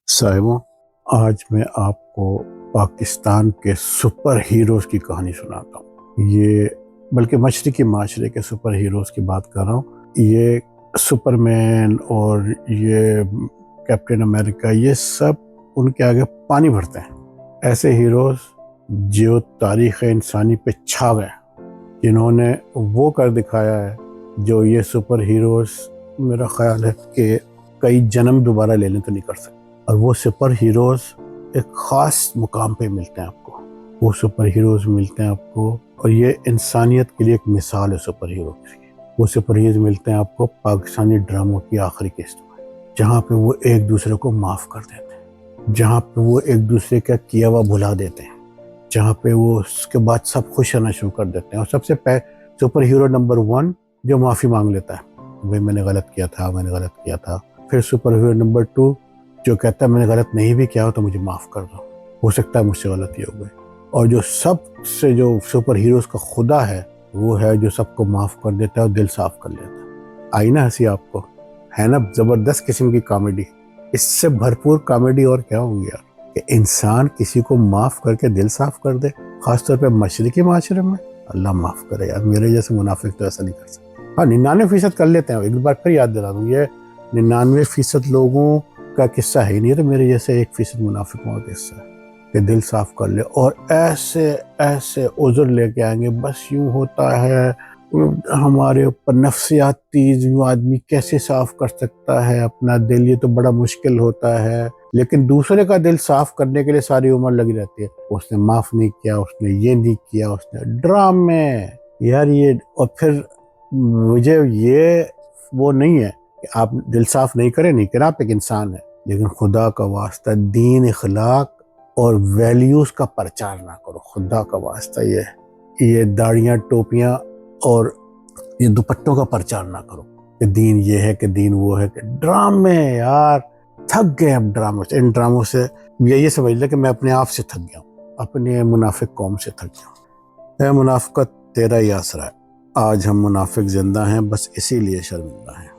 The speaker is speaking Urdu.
صاحبوں، آج میں آپ کو پاکستان کے سپر ہیروز کی کہانی سناتا ہوں۔ یہ بلکہ مشرقی معاشرے کے سپر ہیروز کی بات کر رہا ہوں۔ یہ سپر مین اور یہ کیپٹن امریکہ، یہ سب ان کے آگے پانی بھرتے ہیں۔ ایسے ہیروز جو تاریخ انسانی پہ چھا گئے، جنہوں نے وہ کر دکھایا ہے جو یہ سپر ہیروز میرا خیال ہے کہ کئی جنم دوبارہ لینے تو نہیں کر سکتے۔ اور وہ سپر ہیروز ایک خاص مقام پہ ملتے ہیں آپ کو، وہ سپر ہیروز ملتے ہیں آپ کو، اور یہ انسانیت کے لیے ایک مثال ہے سپر ہیروز کی۔ وہ سپر ہیروز ملتے ہیں آپ کو پاکستانی ڈراموں کی آخری قسط میں، جہاں پہ وہ ایک دوسرے کو معاف کر دیتے ہیں، جہاں پہ وہ ایک دوسرے کا کیا ہوا بھلا دیتے ہیں، جہاں پہ وہ اس کے بعد سب خوش ہونا شروع کر دیتے ہیں۔ اور سب سے سپر ہیرو نمبر 1 جو معافی مانگ لیتا ہے، بھائی میں نے غلط کیا تھا۔ پھر سپر ہیرو نمبر 2 جو کہتا ہے میں نے غلط نہیں بھی کیا ہو تو مجھے معاف کر دو، ہو سکتا ہے مجھ سے غلطی ہو گئی۔ اور جو سب سے جو سپر ہیروز کا خدا ہے، وہ ہے جو سب کو معاف کر دیتا ہے اور دل صاف کر لیتا ہے۔ آئی نا ہنسی آپ کو؟ ہے نا زبردست قسم کی کامیڈی؟ اس سے بھرپور کامیڈی اور کیا ہوگی یار، کہ انسان کسی کو معاف کر کے دل صاف کر دے، خاص طور پہ مشرقی معاشرے میں۔ اللہ معاف کرے یار، میرے جیسے منافق تو ایسا نہیں کر سکتا۔ ہاں 99% کر لیتے ہیں۔ ایک بار پھر یاد دلا دوں، یہ 99% لوگوں کا قصہ ہے نہیں، تو میرے جیسے 1% منافقوں کا قصہ ہے کہ دل صاف کر لے اور ایسے عذر لے کے آئیں گے، بس یوں ہوتا ہے ہمارے اوپر نفسیاتی، جو آدمی کیسے صاف کر سکتا ہے اپنا دل، یہ تو بڑا مشکل ہوتا ہے۔ لیکن دوسرے کا دل صاف کرنے کے لیے ساری عمر لگی رہتی ہے، اس نے معاف نہیں کیا، اس نے یہ نہیں کیا، اس نے ڈرامے یار یہ۔ اور پھر مجھے یہ وہ نہیں ہے کہ آپ دل صاف نہیں کریں، آپ ایک انسان ہے، لیکن خدا کا واسطہ دین، اخلاق اور ویلیوز کا پرچار نہ کرو۔ خدا کا واسطہ یہ داڑیاں، ٹوپیاں اور یہ دوپٹوں کا پرچار نہ کرو کہ دین یہ ہے، کہ دین وہ ہے، کہ ڈرامے یار تھک گئے اب ڈراموں سے۔ ان ڈراموں سے یہ سمجھ لے کہ میں اپنے آپ سے تھک گیا ہوں، اپنے منافق قوم سے تھک گیا ہوں۔ اے منافقت، تیرا ہی آسرا ہے، آج ہم منافق زندہ ہیں، بس اسی لیے شرمندہ ہیں۔